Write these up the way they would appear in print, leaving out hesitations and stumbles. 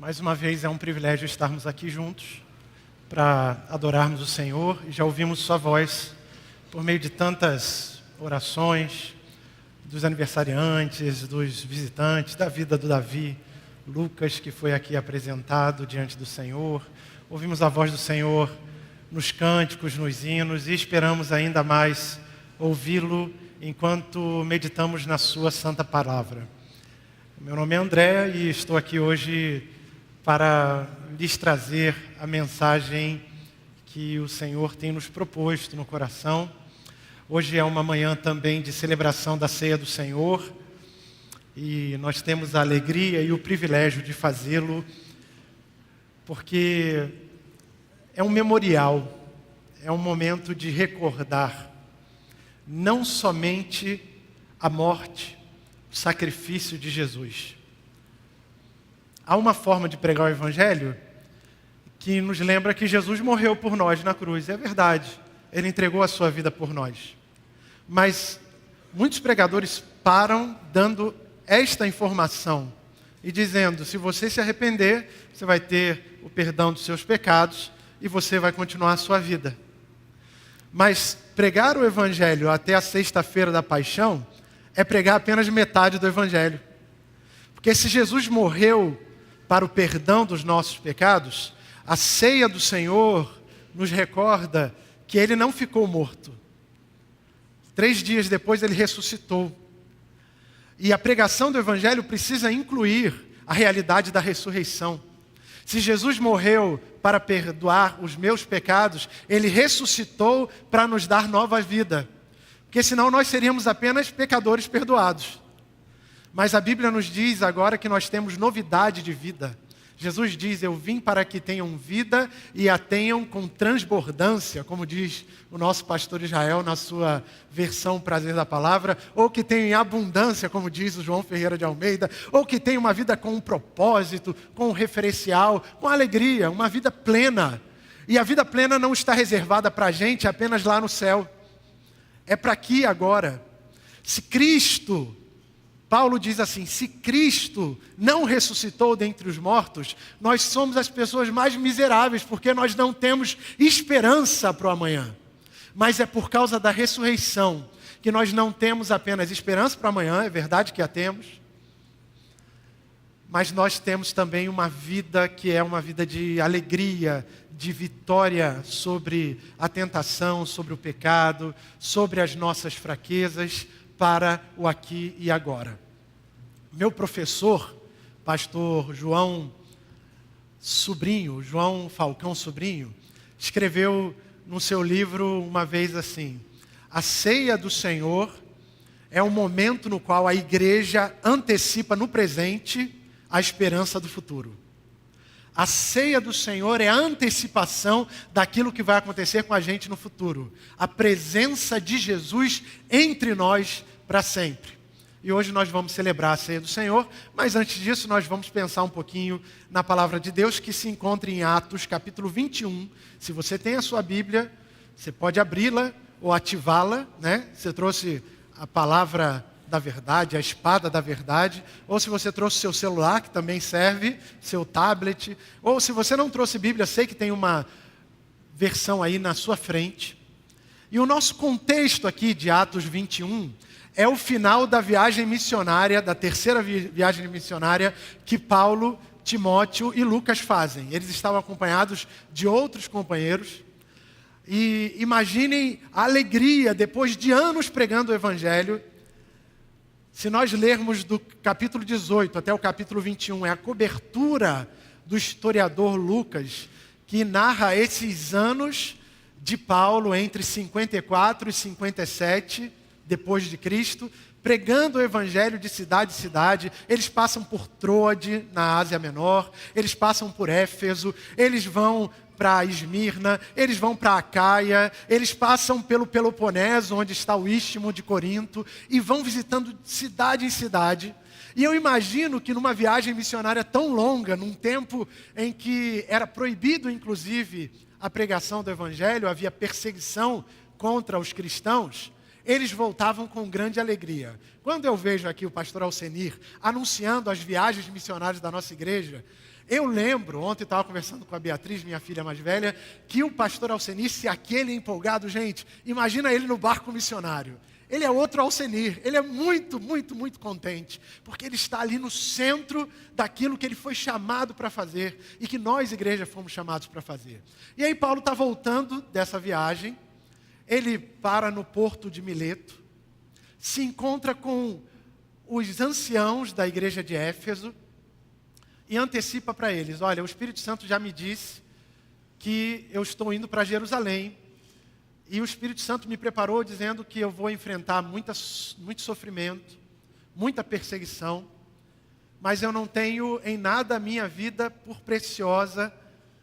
Mais uma vez é um privilégio estarmos aqui juntos para adorarmos o Senhor. E já ouvimos sua voz por meio de tantas orações dos aniversariantes, dos visitantes, da vida do Davi, Lucas, que foi aqui apresentado diante do Senhor. Ouvimos a voz do Senhor nos cânticos, nos hinos e esperamos ainda mais ouvi-lo enquanto meditamos na sua santa palavra. Meu nome é André e estou aqui hoje para lhes trazer a mensagem que o Senhor tem nos proposto no coração. Hoje é uma manhã também de celebração da ceia do Senhor e nós temos a alegria e o privilégio de fazê-lo porque é um memorial, é um momento de recordar não somente a morte, o sacrifício de Jesus. Há uma forma de pregar o Evangelho que nos lembra que Jesus morreu por nós na cruz. É verdade, Ele entregou a sua vida por nós. Mas muitos pregadores param dando esta informação e dizendo, se você se arrepender, você vai ter o perdão dos seus pecados e você vai continuar a sua vida. Mas pregar o Evangelho até a sexta-feira da paixão é pregar apenas metade do Evangelho. Porque se Jesus morreu para o perdão dos nossos pecados, a ceia do Senhor nos recorda que Ele não ficou morto. 3 dias depois Ele ressuscitou. E a pregação do Evangelho precisa incluir a realidade da ressurreição. Se Jesus morreu para perdoar os meus pecados, Ele ressuscitou para nos dar nova vida. Porque senão nós seríamos apenas pecadores perdoados. Mas a Bíblia nos diz agora que nós temos novidade de vida. Jesus diz, eu vim para que tenham vida e a tenham com transbordância, como diz o nosso pastor Israel na sua versão Prazer da Palavra, ou que tenham em abundância, como diz o João Ferreira de Almeida, ou que tenham uma vida com um propósito, com um referencial, com alegria, uma vida plena. E a vida plena não está reservada para a gente apenas lá no céu. É para aqui agora. Se Cristo... Paulo diz assim, se Cristo não ressuscitou dentre os mortos, nós somos as pessoas mais miseráveis, porque nós não temos esperança para o amanhã. Mas é por causa da ressurreição que nós não temos apenas esperança para o amanhã, é verdade que a temos, mas nós temos também uma vida que é uma vida de alegria, de vitória sobre a tentação, sobre o pecado, sobre as nossas fraquezas, para o aqui e agora. Meu professor, pastor João Falcão Sobrinho, escreveu no seu livro uma vez assim, a ceia do Senhor é um momento no qual a igreja antecipa no presente a esperança do futuro. A ceia do Senhor é a antecipação daquilo que vai acontecer com a gente no futuro. A presença de Jesus entre nós para sempre. E hoje nós vamos celebrar a ceia do Senhor, mas antes disso nós vamos pensar um pouquinho na palavra de Deus que se encontra em Atos capítulo 21. Se você tem a sua Bíblia, você pode abri-la ou ativá-la, né? Você trouxe a palavra da verdade, a espada da verdade, ou se você trouxe seu celular, que também serve, seu tablet, ou se você não trouxe Bíblia, sei que tem uma versão aí na sua frente. E o nosso contexto aqui de Atos 21 é o final da viagem missionária, da terceira viagem missionária que Paulo, Timóteo e Lucas fazem. Eles estavam acompanhados de outros companheiros. E imaginem a alegria, depois de anos pregando o Evangelho. Se nós lermos do capítulo 18 até o capítulo 21, é a cobertura do historiador Lucas, que narra esses anos de Paulo entre 54 e 57 depois de Cristo, pregando o Evangelho de cidade em cidade. Eles passam por Troade, na Ásia Menor, eles passam por Éfeso, eles vão para Esmirna, eles vão para Acaia, eles passam pelo Peloponeso, onde está o Istmo de Corinto, e vão visitando cidade em cidade. E eu imagino que numa viagem missionária tão longa, num tempo em que era proibido, inclusive, a pregação do Evangelho, havia perseguição contra os cristãos, eles voltavam com grande alegria. Quando eu vejo aqui o pastor Alcenir anunciando as viagens missionárias da nossa igreja, Eu lembro, ontem eu estava conversando com a Beatriz, minha filha mais velha, que o pastor Alcenir, se aquele empolgado, gente, imagina ele no barco missionário. Ele é outro Alcenir, ele é muito, muito, muito contente, porque ele está ali no centro daquilo que ele foi chamado para fazer e que nós, igreja, fomos chamados para fazer. E aí Paulo está voltando dessa viagem, ele para no porto de Mileto, se encontra com os anciãos da igreja de Éfeso e antecipa para eles: olha, o Espírito Santo já me disse que eu estou indo para Jerusalém e o Espírito Santo me preparou dizendo que eu vou enfrentar muito sofrimento, muita perseguição, mas eu não tenho em nada a minha vida por preciosa,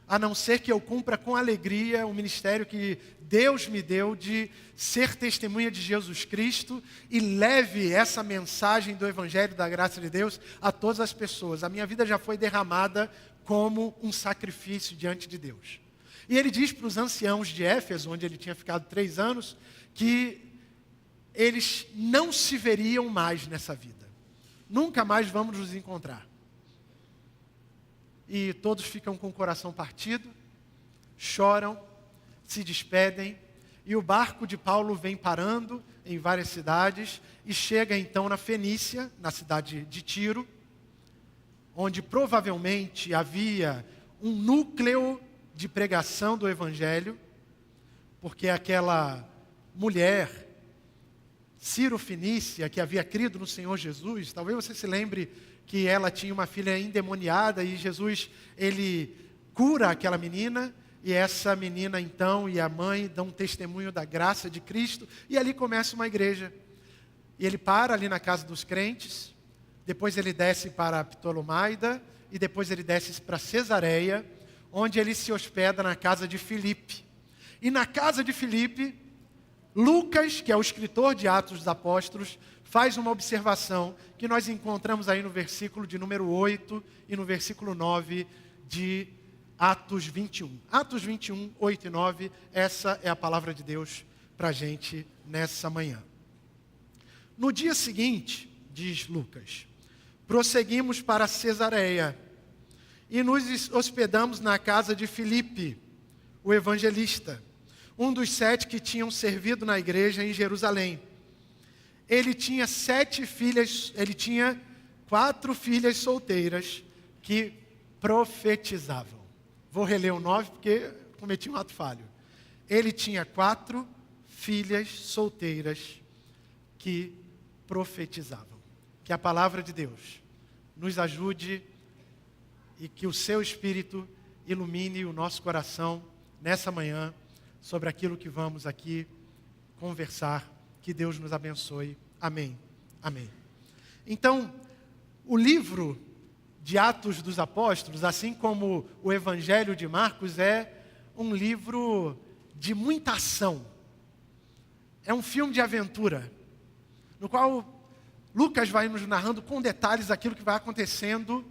a não ser que eu cumpra com alegria o ministério que Deus me deu de ser testemunha de Jesus Cristo e leve essa mensagem do Evangelho da graça de Deus a todas as pessoas. A minha vida já foi derramada como um sacrifício diante de Deus. E ele diz para os anciãos de Éfeso, onde ele tinha ficado 3 anos, que eles não se veriam mais nessa vida. Nunca mais vamos nos encontrar. E todos ficam com o coração partido, choram, se despedem, e o barco de Paulo vem parando em várias cidades, e chega então na Fenícia, na cidade de Tiro, onde provavelmente havia um núcleo de pregação do Evangelho, porque aquela mulher, Ciro-Fenícia, que havia crido no Senhor Jesus, talvez você se lembre que ela tinha uma filha endemoniada e Jesus, ele cura aquela menina, e essa menina então e a mãe dão testemunho da graça de Cristo, e ali começa uma igreja. E ele para ali na casa dos crentes, depois ele desce para Ptolomaida, e depois ele desce para Cesareia, onde ele se hospeda na casa de Filipe. E na casa de Filipe, Lucas, que é o escritor de Atos dos Apóstolos, faz uma observação que nós encontramos aí no versículo de número 8 e no versículo 9 de Atos 21. Atos 21, 8 e 9, essa é a palavra de Deus para a gente nessa manhã. No dia seguinte, diz Lucas, prosseguimos para Cesareia e nos hospedamos na casa de Filipe, o evangelista, um dos 7 que tinham servido na igreja em Jerusalém. Ele tinha 7 filhas, ele tinha 4 filhas solteiras que profetizavam. Vou reler o 9 porque cometi um ato falho. Ele tinha 4 filhas solteiras que profetizavam. Que a palavra de Deus nos ajude e que o seu Espírito ilumine o nosso coração nessa manhã sobre aquilo que vamos aqui conversar. Que Deus nos abençoe. Amém. Amém. Então, o livro de Atos dos Apóstolos, assim como o Evangelho de Marcos, é um livro de muita ação. É um filme de aventura, no qual Lucas vai nos narrando com detalhes aquilo que vai acontecendo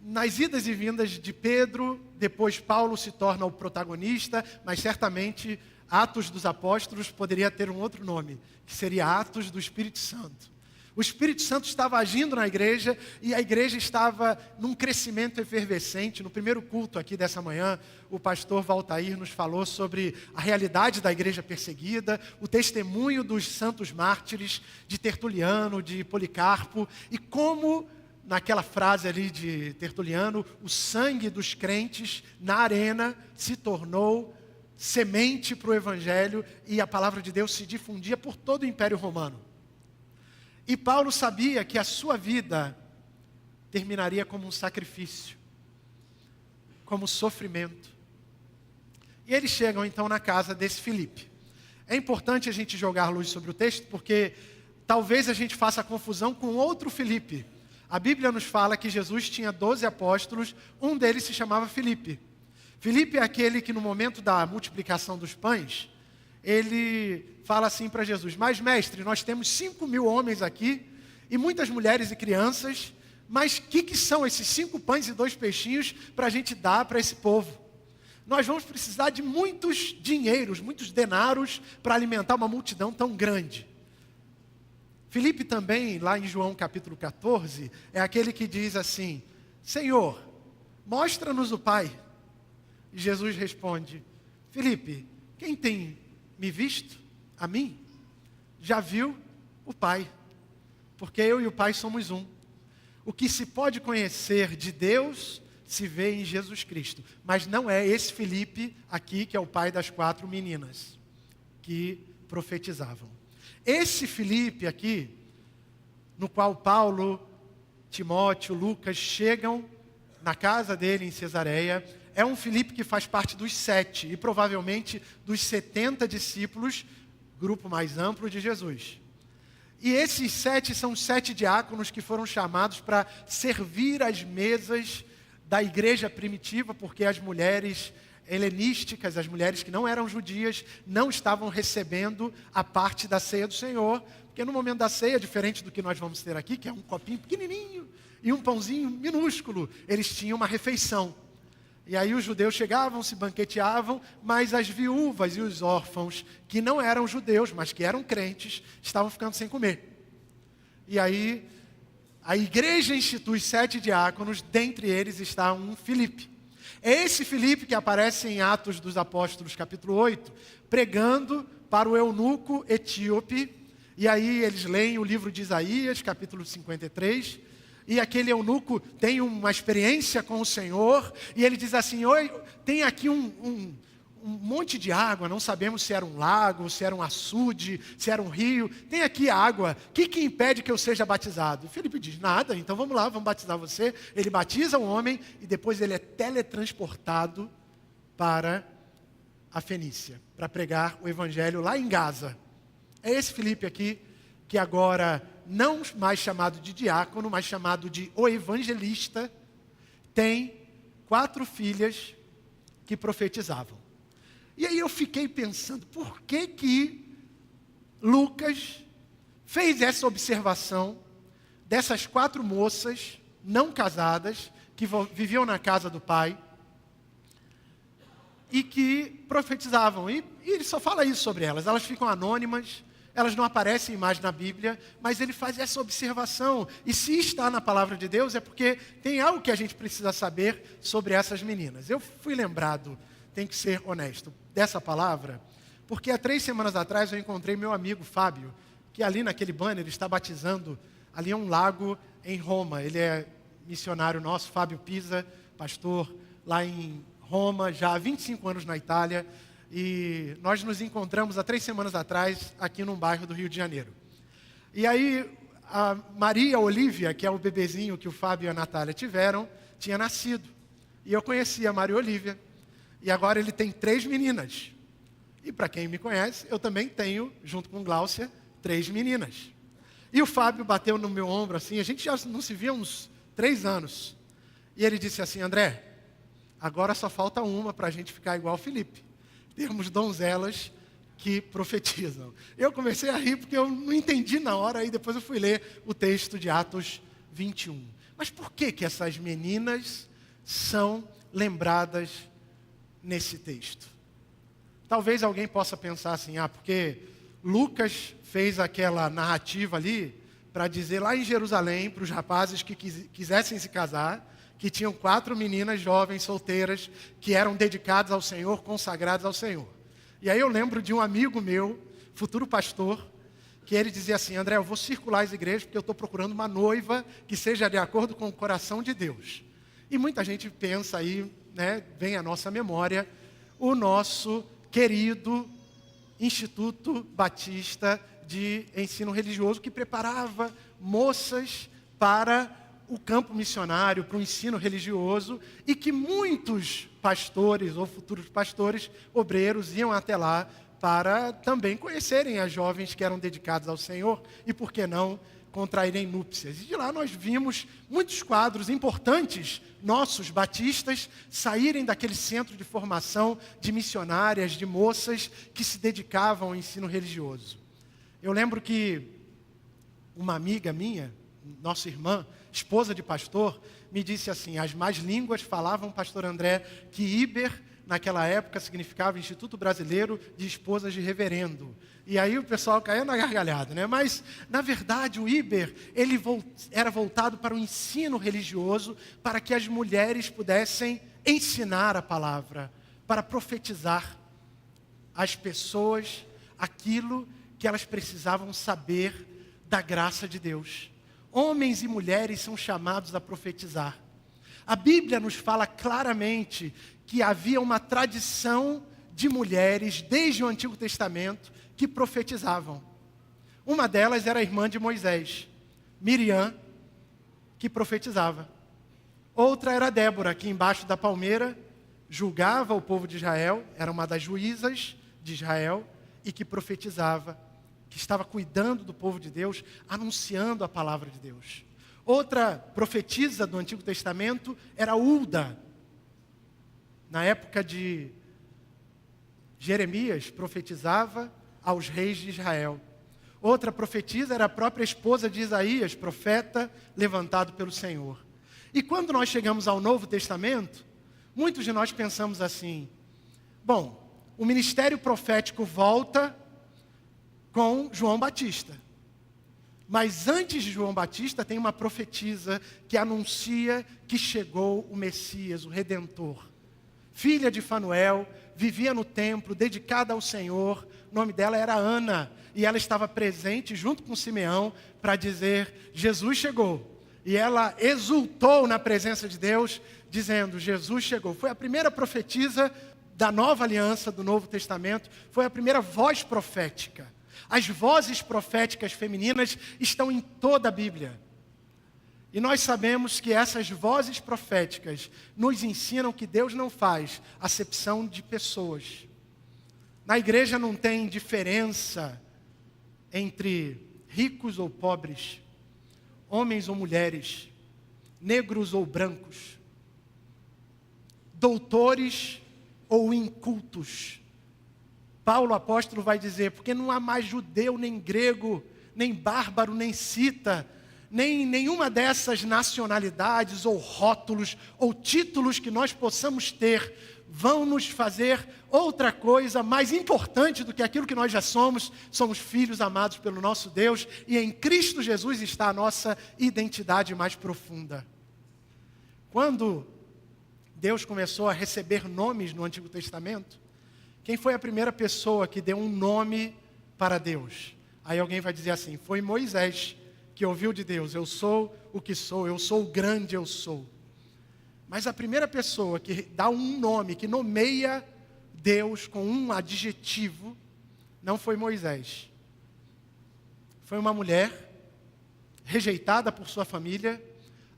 nas idas e vindas de Pedro. Depois Paulo se torna o protagonista, mas certamente Atos dos Apóstolos poderia ter um outro nome, que seria Atos do Espírito Santo. O Espírito Santo estava agindo na igreja e a igreja estava num crescimento efervescente. No primeiro culto aqui dessa manhã, o pastor Valtair nos falou sobre a realidade da igreja perseguida, o testemunho dos santos mártires de Tertuliano, de Policarpo, e como, naquela frase ali de Tertuliano, o sangue dos crentes na arena se tornou semente para o Evangelho e a palavra de Deus se difundia por todo o Império Romano. E Paulo sabia que a sua vida terminaria como um sacrifício, como sofrimento. E eles chegam então na casa desse Filipe. É importante a gente jogar luz sobre o texto, porque talvez a gente faça confusão com outro Filipe. A Bíblia nos fala que Jesus tinha 12 apóstolos, um deles se chamava Filipe. Filipe é aquele que no momento da multiplicação dos pães, ele fala assim para Jesus: mas mestre, nós temos 5.000 homens aqui, e muitas mulheres e crianças, mas o que são esses 5 pães e 2 peixinhos para a gente dar para esse povo? Nós vamos precisar de muitos dinheiros, muitos denaros para alimentar uma multidão tão grande. Filipe também, lá em João capítulo 14, é aquele que diz assim: Senhor, mostra-nos o Pai. E Jesus responde: Filipe, quem tem me visto, a mim, já viu o Pai, porque eu e o Pai somos um. O que se pode conhecer de Deus se vê em Jesus Cristo. Mas não é esse Filipe aqui que é o pai das 4 meninas que profetizavam. Esse Filipe aqui, no qual Paulo, Timóteo, Lucas chegam na casa dele em Cesareia, é um Filipe que faz parte dos 7 e provavelmente dos 70 discípulos, grupo mais amplo de Jesus. E esses 7 são os 7 diáconos que foram chamados para servir as mesas da igreja primitiva, porque as mulheres helenísticas, as mulheres que não eram judias, não estavam recebendo a parte da ceia do Senhor, porque no momento da ceia, diferente do que nós vamos ter aqui, que é um copinho pequenininho e um pãozinho minúsculo, eles tinham uma refeição. E aí os judeus chegavam, se banqueteavam, mas as viúvas e os órfãos, que não eram judeus, mas que eram crentes, estavam ficando sem comer. E aí a igreja institui 7 diáconos, dentre eles está um Filipe. É esse Filipe que aparece em Atos dos Apóstolos, capítulo 8, pregando para o eunuco etíope. E aí eles leem o livro de Isaías, capítulo 53, e aquele eunuco tem uma experiência com o Senhor, e ele diz assim: oi, tem aqui um monte de água, não sabemos se era um lago, se era um açude, se era um rio, tem aqui água, o que impede que eu seja batizado? E Filipe diz: nada, então vamos lá, vamos batizar você. Ele batiza o homem, e depois ele é teletransportado para a Fenícia, para pregar o evangelho lá em Gaza. É esse Filipe aqui, que agora não mais chamado de diácono, mas chamado de o evangelista, tem 4 filhas que profetizavam. E aí eu fiquei pensando, por que Lucas fez essa observação dessas 4 moças não casadas, que viviam na casa do pai, e que profetizavam. E ele só fala isso sobre elas. Elas ficam anônimas, elas não aparecem mais na Bíblia, mas ele faz essa observação. E se está na palavra de Deus, é porque tem algo que a gente precisa saber sobre essas meninas. Eu fui lembrado, tem que ser honesto, dessa palavra, porque há 3 semanas atrás eu encontrei meu amigo Fábio, que ali naquele banner está batizando, ali é um lago em Roma. Ele é missionário nosso, Fábio Pisa, pastor lá em Roma, já há 25 anos na Itália. E nós nos encontramos há 3 semanas atrás, aqui num bairro do Rio de Janeiro. E aí, a Maria Olívia, que é o bebezinho que o Fábio e a Natália tiveram, tinha nascido. E eu conheci a Maria Olívia. E agora ele tem 3 meninas. E para quem me conhece, eu também tenho, junto com Gláucia, 3 meninas. E o Fábio bateu no meu ombro assim, a gente já não se via há uns 3 anos. E ele disse assim: André, agora só falta uma para a gente ficar igual o Filipe. Temos donzelas que profetizam. Eu comecei a rir porque eu não entendi na hora, aí depois eu fui ler o texto de Atos 21. Mas por que essas meninas são lembradas nesse texto? Talvez alguém possa pensar assim: porque Lucas fez aquela narrativa ali para dizer lá em Jerusalém para os rapazes que quisessem se casar, que tinham 4 meninas jovens, solteiras, que eram dedicadas ao Senhor, consagradas ao Senhor. E aí eu lembro de um amigo meu, futuro pastor, que ele dizia assim: André, eu vou circular as igrejas porque eu estou procurando uma noiva que seja de acordo com o coração de Deus. E muita gente pensa aí, né, vem à nossa memória, o nosso querido Instituto Batista de Ensino Religioso, que preparava moças para o campo missionário, para o ensino religioso, e que muitos pastores ou futuros pastores, obreiros, iam até lá para também conhecerem as jovens que eram dedicadas ao Senhor e, por que não, contraírem núpcias. E de lá nós vimos muitos quadros importantes, nossos batistas, saírem daquele centro de formação de missionárias, de moças que se dedicavam ao ensino religioso. Eu lembro que uma amiga minha, nossa irmã, esposa de pastor, me disse assim: as más línguas falavam, pastor André, que Iber naquela época, significava Instituto Brasileiro de Esposas de Reverendo. E aí o pessoal caía na gargalhada, né? Mas, na verdade, o IBER, ele era voltado para o ensino religioso, para que as mulheres pudessem ensinar a palavra, para profetizar às pessoas aquilo que elas precisavam saber da graça de Deus. Homens e mulheres são chamados a profetizar. A Bíblia nos fala claramente que havia uma tradição de mulheres, desde o Antigo Testamento, que profetizavam. Uma delas era a irmã de Moisés, Miriam, que profetizava. Outra era Débora, que embaixo da palmeira julgava o povo de Israel, era uma das juízas de Israel, e que profetizava, que estava cuidando do povo de Deus, anunciando a palavra de Deus. Outra profetisa do Antigo Testamento era Hulda. Na época de Jeremias, profetizava aos reis de Israel. Outra profetisa era a própria esposa de Isaías, profeta levantado pelo Senhor. E quando nós chegamos ao Novo Testamento, muitos de nós pensamos assim: bom, o ministério profético volta com João Batista. Mas antes de João Batista tem uma profetisa que anuncia que chegou o Messias, o Redentor. Filha de Fanuel, vivia no templo, dedicada ao Senhor. O nome dela era Ana. E ela estava presente junto com Simeão para dizer: Jesus chegou. E ela exultou na presença de Deus, dizendo: Jesus chegou. Foi a primeira profetisa da nova aliança, do Novo Testamento. Foi a primeira voz profética. As vozes proféticas femininas estão em toda a Bíblia. E nós sabemos que essas vozes proféticas nos ensinam que Deus não faz acepção de pessoas. Na igreja não tem diferença entre ricos ou pobres, homens ou mulheres, negros ou brancos, doutores ou incultos. Paulo, apóstolo, vai dizer: porque não há mais judeu, nem grego, nem bárbaro, nem cita, nem nenhuma dessas nacionalidades, ou rótulos, ou títulos que nós possamos ter, vão nos fazer outra coisa mais importante do que aquilo que nós já somos. Somos filhos amados pelo nosso Deus, e em Cristo Jesus está a nossa identidade mais profunda. Quando Deus começou a receber nomes no Antigo Testamento, quem foi a primeira pessoa que deu um nome para Deus? Aí alguém vai dizer assim: foi Moisés, que ouviu de Deus: eu sou o que sou, eu sou o grande eu sou. Mas a primeira pessoa que dá um nome, que nomeia Deus com um adjetivo, não foi Moisés. Foi uma mulher rejeitada por sua família,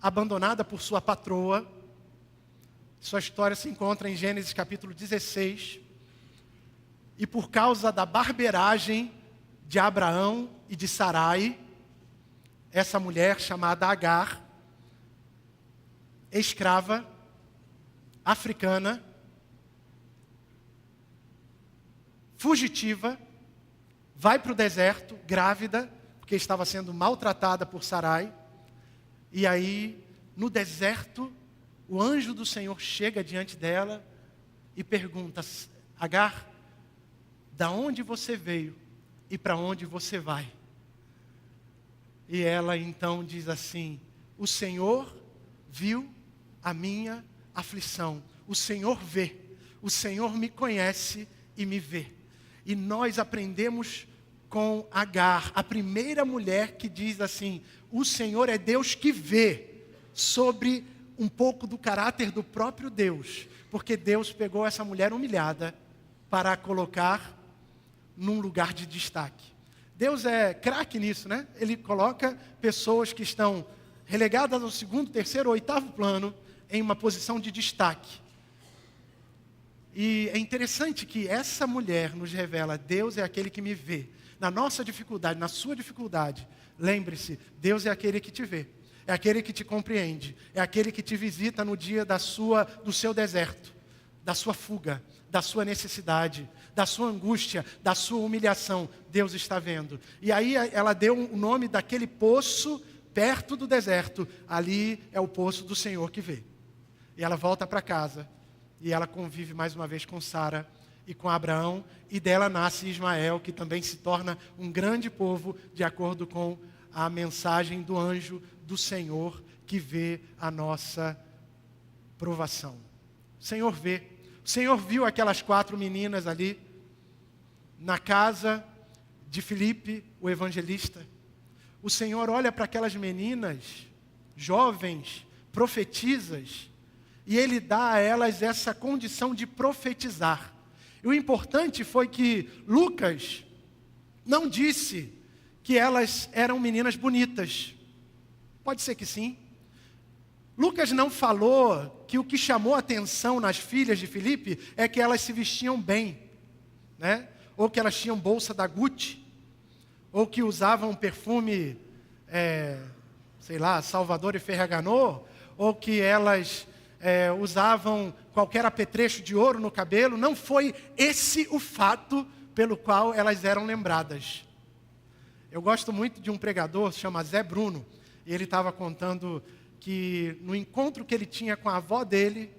abandonada por sua patroa. Sua história se encontra em Gênesis capítulo 16. E por causa da barbeiragem de Abraão e de Sarai, essa mulher chamada Agar, escrava, africana, fugitiva, vai para o deserto, grávida, porque estava sendo maltratada por Sarai. E aí, no deserto, o anjo do Senhor chega diante dela e pergunta: Agar, da onde você veio e para onde você vai? E ela então diz assim: o Senhor viu a minha aflição, o Senhor vê, o Senhor me conhece e me vê. E nós aprendemos com Agar, a primeira mulher que diz assim: o Senhor é Deus que vê, sobre um pouco do caráter do próprio Deus, porque Deus pegou essa mulher humilhada para a colocar num lugar de destaque. Deus é craque nisso, né? Ele coloca pessoas que estão relegadas ao segundo, terceiro, oitavo plano em uma posição de destaque. E é interessante que essa mulher nos revela: Deus é aquele que me vê. Na nossa dificuldade, na sua dificuldade, lembre-se, Deus é aquele que te vê. É aquele que te compreende. É aquele que te visita no dia do seu deserto, da sua fuga, da sua necessidade, da sua angústia, da sua humilhação. Deus está vendo. E aí ela deu o nome daquele poço perto do deserto. Ali é o poço do Senhor que vê. E ela volta para casa e ela convive mais uma vez com Sara e com Abraão, e dela nasce Ismael, que também se torna um grande povo, de acordo com a mensagem do anjo do Senhor, que vê a nossa provação. O Senhor vê. O Senhor viu aquelas 4 meninas ali, na casa de Filipe, o evangelista. O Senhor olha para aquelas meninas, jovens, profetisas, e Ele dá a elas essa condição de profetizar. E o importante foi que Lucas não disse que elas eram meninas bonitas. Pode ser que sim. Lucas não falou que o que chamou a atenção nas filhas de Filipe é que elas se vestiam bem, né? Ou que elas tinham bolsa da Gucci, ou que usavam perfume, Salvador e Ferragamo, ou que elas usavam qualquer apetrecho de ouro no cabelo. Não foi esse o fato pelo qual elas eram lembradas. Eu gosto muito de um pregador, se chama Zé Bruno, e ele estava contando que no encontro que ele tinha com a avó dele,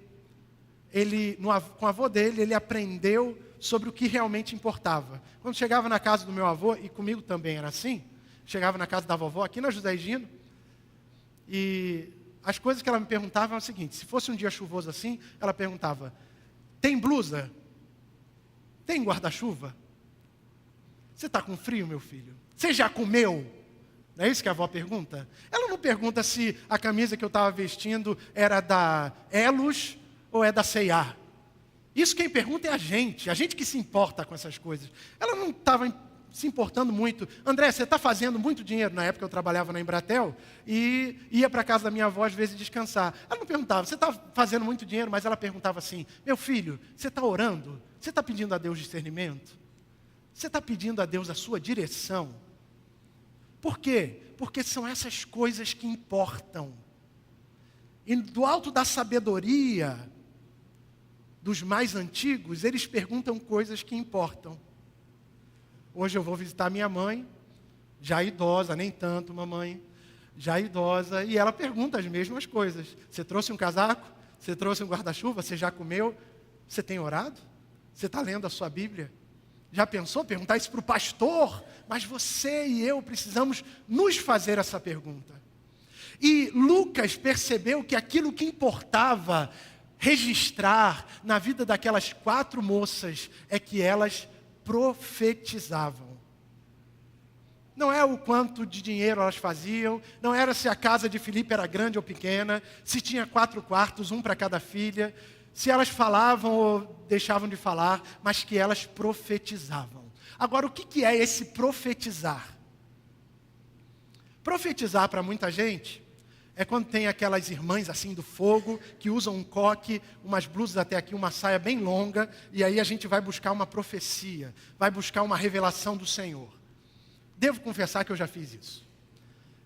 com a avó dele, ele aprendeu sobre o que realmente importava. Quando chegava na casa do meu avô, e comigo também era assim, chegava na casa da vovó, aqui na José Higino, e as coisas que ela me perguntava eram o seguinte: se fosse um dia chuvoso assim, ela perguntava: tem blusa? Tem guarda-chuva? Você está com frio, meu filho? Você já comeu? Não é isso que a avó pergunta? Ela não pergunta se a camisa que eu estava vestindo era da Elos ou é da C&A. Isso quem pergunta é a gente que se importa com essas coisas. Ela não estava se importando muito. André, você está fazendo muito dinheiro? Na época eu trabalhava na Embratel e ia para a casa da minha avó às vezes descansar. Ela não perguntava: você está fazendo muito dinheiro? Mas ela perguntava assim: meu filho, você está orando? Você está pedindo a Deus discernimento? Você está pedindo a Deus a sua direção? Por quê? Porque são essas coisas que importam. E do alto da sabedoria dos mais antigos, eles perguntam coisas que importam. Hoje eu vou visitar minha mãe, já idosa, nem tanto, mamãe, já idosa, e ela pergunta as mesmas coisas. Você trouxe um casaco? Você trouxe um guarda-chuva? Você já comeu? Você tem orado? Você está lendo a sua Bíblia? Já pensou perguntar isso para o pastor? Mas você e eu precisamos nos fazer essa pergunta. E Lucas percebeu que aquilo que importava registrar na vida daquelas 4 moças é que elas profetizavam. Não é o quanto de dinheiro elas faziam, não era se a casa de Filipe era grande ou pequena, se tinha 4 quartos, um para cada filha, se elas falavam ou deixavam de falar, mas que elas profetizavam. Agora, o que é esse profetizar? Profetizar para muita gente é quando tem aquelas irmãs assim do fogo, que usam um coque, umas blusas até aqui, uma saia bem longa, e aí a gente vai buscar uma profecia, vai buscar uma revelação do Senhor. Devo confessar que eu já fiz isso.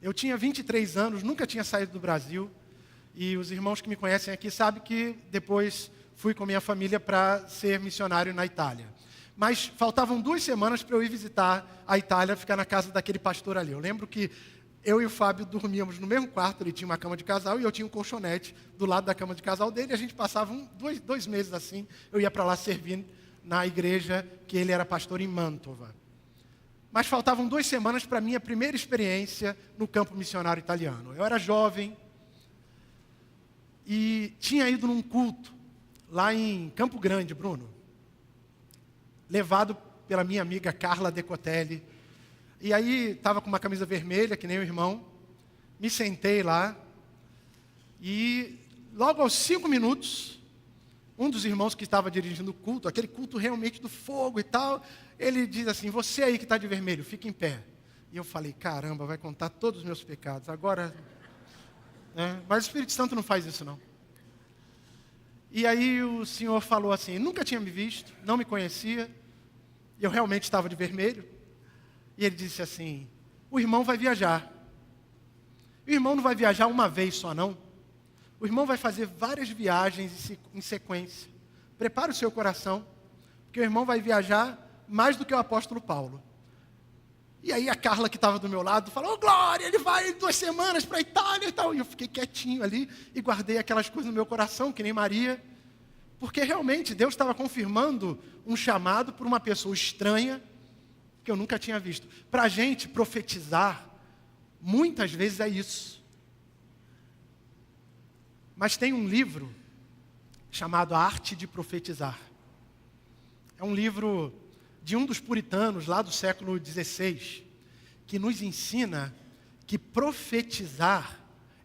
Eu tinha 23 anos, nunca tinha saído do Brasil, e os irmãos que me conhecem aqui sabem que depois fui com minha família para ser missionário na Itália. Mas faltavam 2 semanas para eu ir visitar a Itália, ficar na casa daquele pastor ali. Eu lembro que eu e o Fábio dormíamos no mesmo quarto, ele tinha uma cama de casal e eu tinha um colchonete do lado da cama de casal dele, e a gente passava 2 meses assim, eu ia para lá servir na igreja que ele era pastor em Mantova. Mas faltavam 2 semanas para a minha primeira experiência no campo missionário italiano. Eu era jovem e tinha ido num culto lá em Campo Grande, Bruno, levado pela minha amiga Carla Decotelli. E aí estava com uma camisa vermelha, que nem o irmão, me sentei lá e logo aos 5 minutos, um dos irmãos que estava dirigindo o culto, aquele culto realmente do fogo e tal, ele diz assim: você aí que está de vermelho, fica em pé. E eu falei: caramba, vai contar todos os meus pecados, agora... Mas o Espírito Santo não faz isso não. E aí o Senhor falou assim, nunca tinha me visto, não me conhecia, eu realmente estava de vermelho. E ele disse assim: o irmão vai viajar. O irmão não vai viajar uma vez só não. O irmão vai fazer várias viagens em sequência. Prepare o seu coração, porque o irmão vai viajar mais do que o apóstolo Paulo. E aí a Carla, que estava do meu lado, falou: Glória, ele vai 2 semanas para a Itália e tal. E eu fiquei quietinho ali e guardei aquelas coisas no meu coração, que nem Maria. Porque realmente Deus estava confirmando um chamado por uma pessoa estranha, que eu nunca tinha visto. Para a gente profetizar, muitas vezes é isso. Mas tem um livro chamado A Arte de Profetizar. É um livro de um dos puritanos lá do século XVI, que nos ensina que profetizar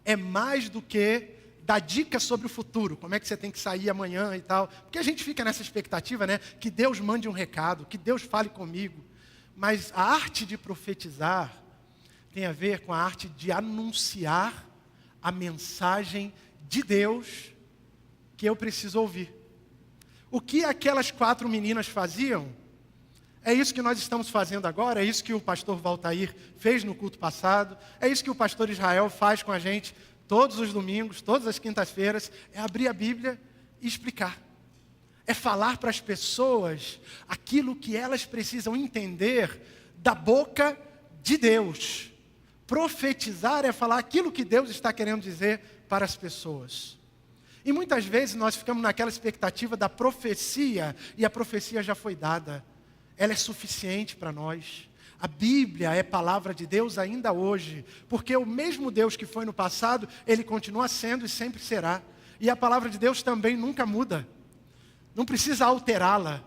é mais do que dar dicas sobre o futuro, como é que você tem que sair amanhã e tal. Porque a gente fica nessa expectativa, né? Que Deus mande um recado, que Deus fale comigo. Mas a arte de profetizar tem a ver com a arte de anunciar a mensagem de Deus que eu preciso ouvir. O que aquelas 4 meninas faziam, é isso que nós estamos fazendo agora, é isso que o pastor Valtair fez no culto passado, é isso que o pastor Israel faz com a gente todos os domingos, todas as quintas-feiras, é abrir a Bíblia e explicar. É falar para as pessoas aquilo que elas precisam entender da boca de Deus. Profetizar é falar aquilo que Deus está querendo dizer para as pessoas. E muitas vezes nós ficamos naquela expectativa da profecia, e a profecia já foi dada. Ela é suficiente para nós. A Bíblia é palavra de Deus ainda hoje, porque o mesmo Deus que foi no passado, Ele continua sendo e sempre será. E a palavra de Deus também nunca muda. Não precisa alterá-la,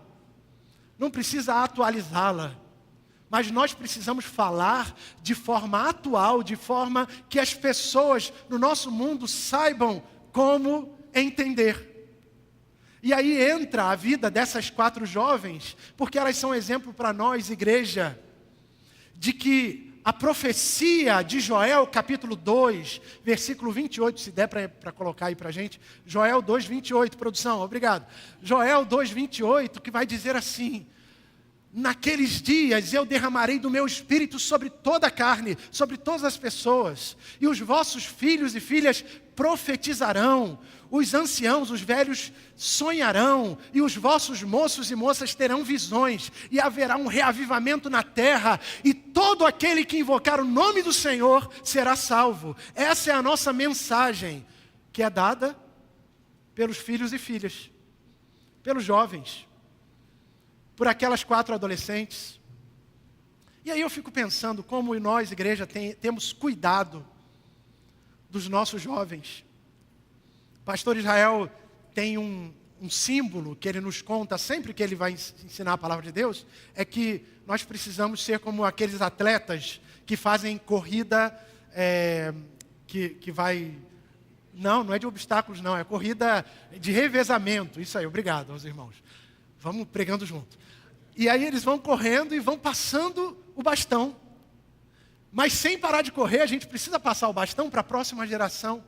não precisa atualizá-la, mas nós precisamos falar de forma atual, de forma que as pessoas no nosso mundo saibam como entender. E aí entra a vida dessas 4 jovens, porque elas são exemplo para nós, igreja, de que a profecia de Joel, capítulo 2, versículo 28, se der para colocar aí para a gente, Joel 2, 28, produção, obrigado. Joel 2, 28, que vai dizer assim: naqueles dias eu derramarei do meu espírito sobre toda a carne, sobre todas as pessoas, e os vossos filhos e filhas profetizarão, os anciãos, os velhos sonharão, e os vossos moços e moças terão visões, e haverá um reavivamento na terra, e todo aquele que invocar o nome do Senhor será salvo. Essa é a nossa mensagem, que é dada pelos filhos e filhas, pelos jovens, por aquelas 4 adolescentes. E aí eu fico pensando como nós, igreja, temos cuidado dos nossos jovens. O pastor Israel tem um símbolo que ele nos conta sempre que ele vai ensinar a palavra de Deus, é que nós precisamos ser como aqueles atletas que fazem corrida, que vai... Não é de obstáculos não, é corrida de revezamento. Isso aí, obrigado aos irmãos. Vamos pregando junto. E aí eles vão correndo e vão passando o bastão. Mas sem parar de correr, a gente precisa passar o bastão para a próxima geração.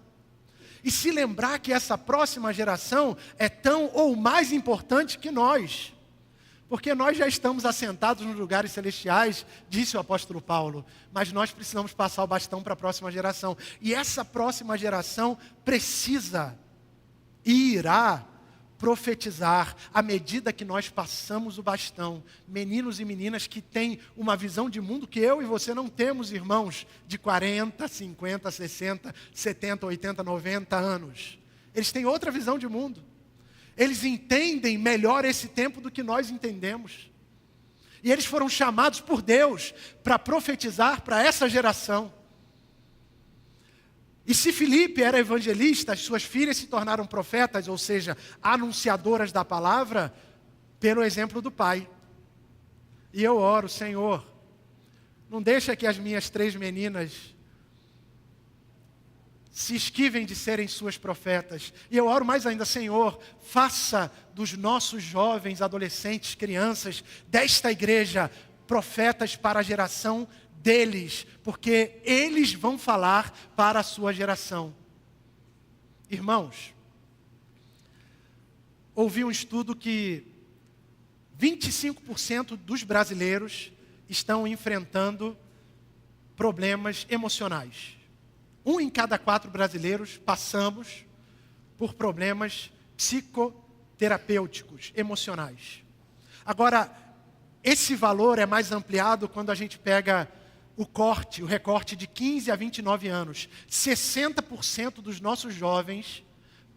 E se lembrar que essa próxima geração é tão ou mais importante que nós. Porque nós já estamos assentados nos lugares celestiais, disse o apóstolo Paulo. Mas nós precisamos passar o bastão para a próxima geração. E essa próxima geração precisa e irá profetizar à medida que nós passamos o bastão. Meninos e meninas que têm uma visão de mundo que eu e você não temos, irmãos, de 40, 50, 60, 70, 80, 90 anos. Eles têm outra visão de mundo. Eles entendem melhor esse tempo do que nós entendemos. E eles foram chamados por Deus para profetizar para essa geração. E se Filipe era evangelista, as suas filhas se tornaram profetas, ou seja, anunciadoras da palavra, pelo exemplo do pai. E eu oro, Senhor, não deixa que as minhas 3 meninas se esquivem de serem suas profetas. E eu oro mais ainda, Senhor, faça dos nossos jovens, adolescentes, crianças, desta igreja, profetas para a geração deles, porque eles vão falar para a sua geração. Irmãos, ouvi um estudo que 25% dos brasileiros estão enfrentando problemas emocionais. 1 em cada 4 brasileiros passamos por problemas psicoterapêuticos, emocionais. Agora, esse valor é mais ampliado quando a gente pega o recorte de 15 a 29 anos. 60% dos nossos jovens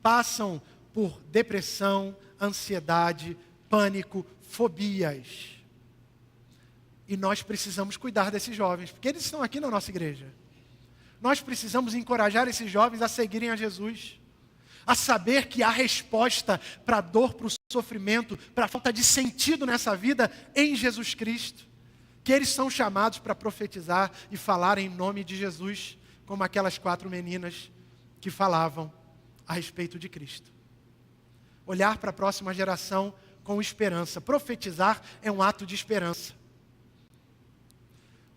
passam por depressão, ansiedade, pânico, fobias. E nós precisamos cuidar desses jovens, porque eles estão aqui na nossa igreja. Nós precisamos encorajar esses jovens a seguirem a Jesus, a saber que há resposta para a dor, para o sofrimento, para a falta de sentido nessa vida em Jesus Cristo. Que eles são chamados para profetizar e falar em nome de Jesus, como aquelas 4 meninas que falavam a respeito de Cristo. Olhar para a próxima geração com esperança. Profetizar é um ato de esperança.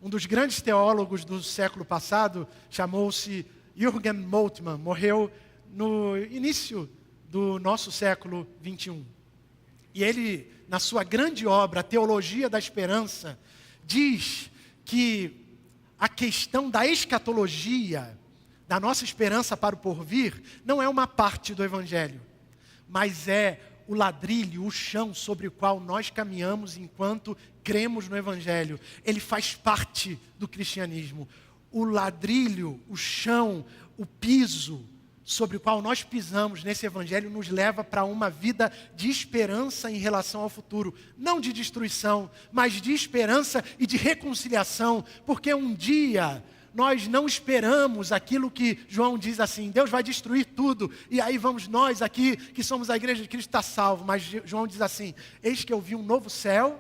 Um dos grandes teólogos do século passado chamou-se Jürgen Moltmann, morreu no início do nosso século 21. E ele, na sua grande obra, A Teologia da Esperança, diz que a questão da escatologia, da nossa esperança para o porvir, não é uma parte do Evangelho, mas é o ladrilho, o chão sobre o qual nós caminhamos enquanto cremos no Evangelho. Ele faz parte do cristianismo. O ladrilho, o chão, o piso sobre o qual nós pisamos nesse Evangelho nos leva para uma vida de esperança em relação ao futuro. Não de destruição, mas de esperança e de reconciliação. Porque um dia nós não esperamos aquilo que João diz assim, Deus vai destruir tudo, e aí vamos nós aqui, que somos a igreja de Cristo, estar salvo. Mas João diz assim, eis que eu vi um novo céu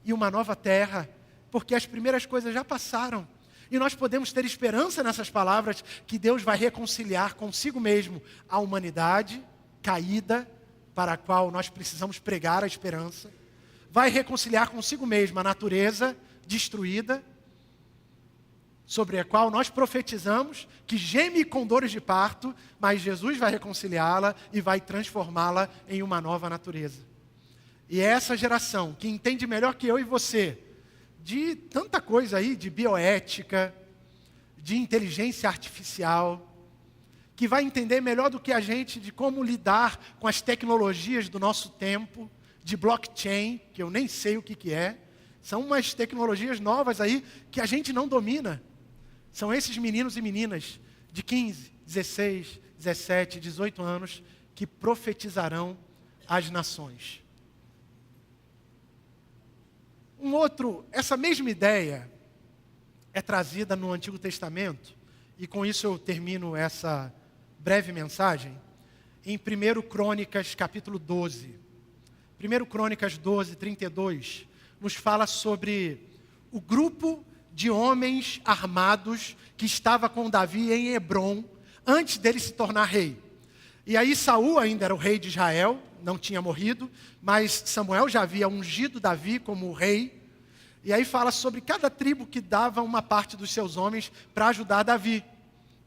e uma nova terra, porque as primeiras coisas já passaram. E nós podemos ter esperança nessas palavras, que Deus vai reconciliar consigo mesmo a humanidade caída, para a qual nós precisamos pregar a esperança. Vai reconciliar consigo mesmo a natureza destruída, sobre a qual nós profetizamos, que geme com dores de parto, mas Jesus vai reconciliá-la e vai transformá-la em uma nova natureza. E é essa geração que entende melhor que eu e você, de tanta coisa aí, de bioética, de inteligência artificial, que vai entender melhor do que a gente de como lidar com as tecnologias do nosso tempo, de blockchain, que eu nem sei o que é. São umas tecnologias novas aí que a gente não domina. São esses meninos e meninas de 15, 16, 17, 18 anos que profetizarão às nações. Essa mesma ideia é trazida no Antigo Testamento, e com isso eu termino essa breve mensagem, em 1 Crônicas, capítulo 12. 1 Crônicas 12, 32, nos fala sobre o grupo de homens armados que estava com Davi em Hebrom, antes dele se tornar rei. E aí Saul ainda era o rei de Israel, não tinha morrido, mas Samuel já havia ungido Davi como rei. E aí fala sobre cada tribo que dava uma parte dos seus homens para ajudar Davi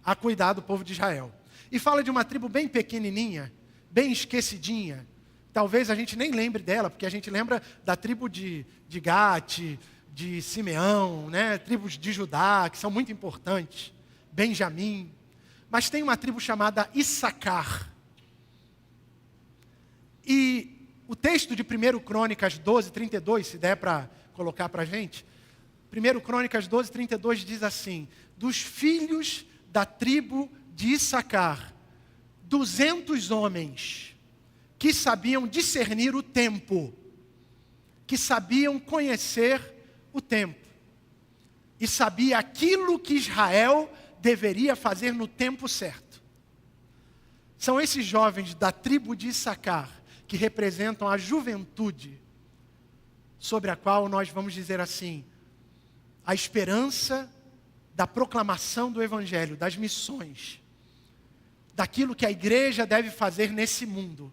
a cuidar do povo de Israel. E fala de uma tribo bem pequenininha, bem esquecidinha. Talvez a gente nem lembre dela, porque a gente lembra da tribo de Gate, de Simeão, né? Tribos de Judá, que são muito importantes. Benjamim. Mas tem uma tribo chamada Issacar. E o texto de 1 Crônicas 12, 32, se der para colocar para a gente. 1 Crônicas 12, 32 diz assim, dos filhos da tribo de Issacar, 200 homens que sabiam discernir o tempo, que sabiam conhecer o tempo, e sabia aquilo que Israel deveria fazer no tempo certo. São esses jovens da tribo de Issacar que representam a juventude, sobre a qual nós vamos dizer assim, a esperança da proclamação do Evangelho, das missões, daquilo que a igreja deve fazer nesse mundo,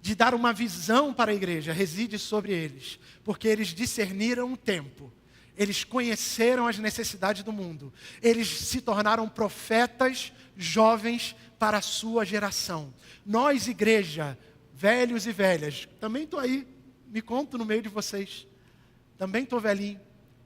de dar uma visão para a igreja, reside sobre eles, porque eles discerniram o tempo, eles conheceram as necessidades do mundo, eles se tornaram profetas jovens para a sua geração. Nós, igreja, velhos e velhas, também estou aí, me conto no meio de vocês, também estou velhinho,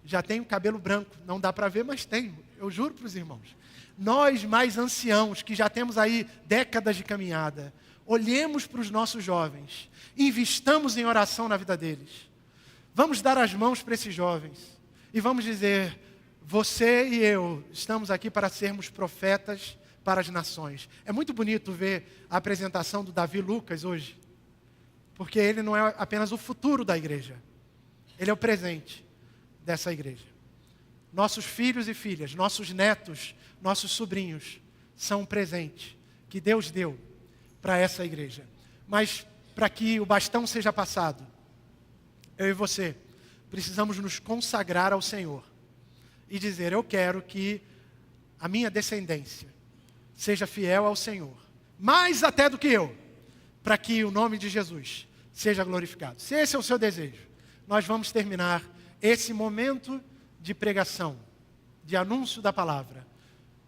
já tenho cabelo branco, não dá para ver, mas tenho, eu juro para os irmãos. Nós mais anciãos, que já temos aí décadas de caminhada, olhemos para os nossos jovens, investamos em oração na vida deles. Vamos dar as mãos para esses jovens e vamos dizer, você e eu estamos aqui para sermos profetas para as nações. É muito bonito ver a apresentação do Davi Lucas hoje, porque ele não é apenas o futuro da igreja, ele é o presente dessa igreja. Nossos filhos e filhas, nossos netos, nossos sobrinhos são um presente que Deus deu para essa igreja. Mas para que o bastão seja passado, eu e você precisamos nos consagrar ao Senhor e dizer: eu quero que a minha descendência seja fiel ao Senhor, mais até do que eu, para que o nome de Jesus seja glorificado. Se esse é o seu desejo, nós vamos terminar esse momento de pregação, de anúncio da palavra,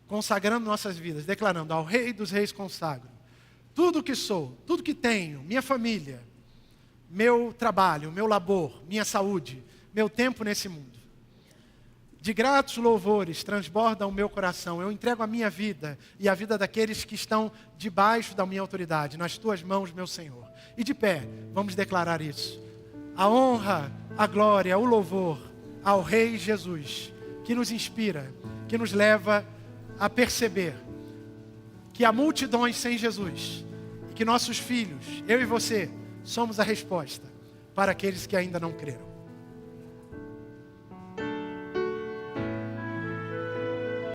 consagrando nossas vidas, declarando: ao Rei dos Reis consagro tudo o que sou, tudo que tenho, minha família, meu trabalho, meu labor, minha saúde, meu tempo nesse mundo. De gratos louvores transborda o meu coração. Eu entrego a minha vida e a vida daqueles que estão debaixo da minha autoridade, nas tuas mãos, meu Senhor. E de pé, vamos declarar isso. A honra, a glória, o louvor ao Rei Jesus, que nos inspira, que nos leva a perceber que há multidões sem Jesus, e que nossos filhos, eu e você, somos a resposta para aqueles que ainda não creram.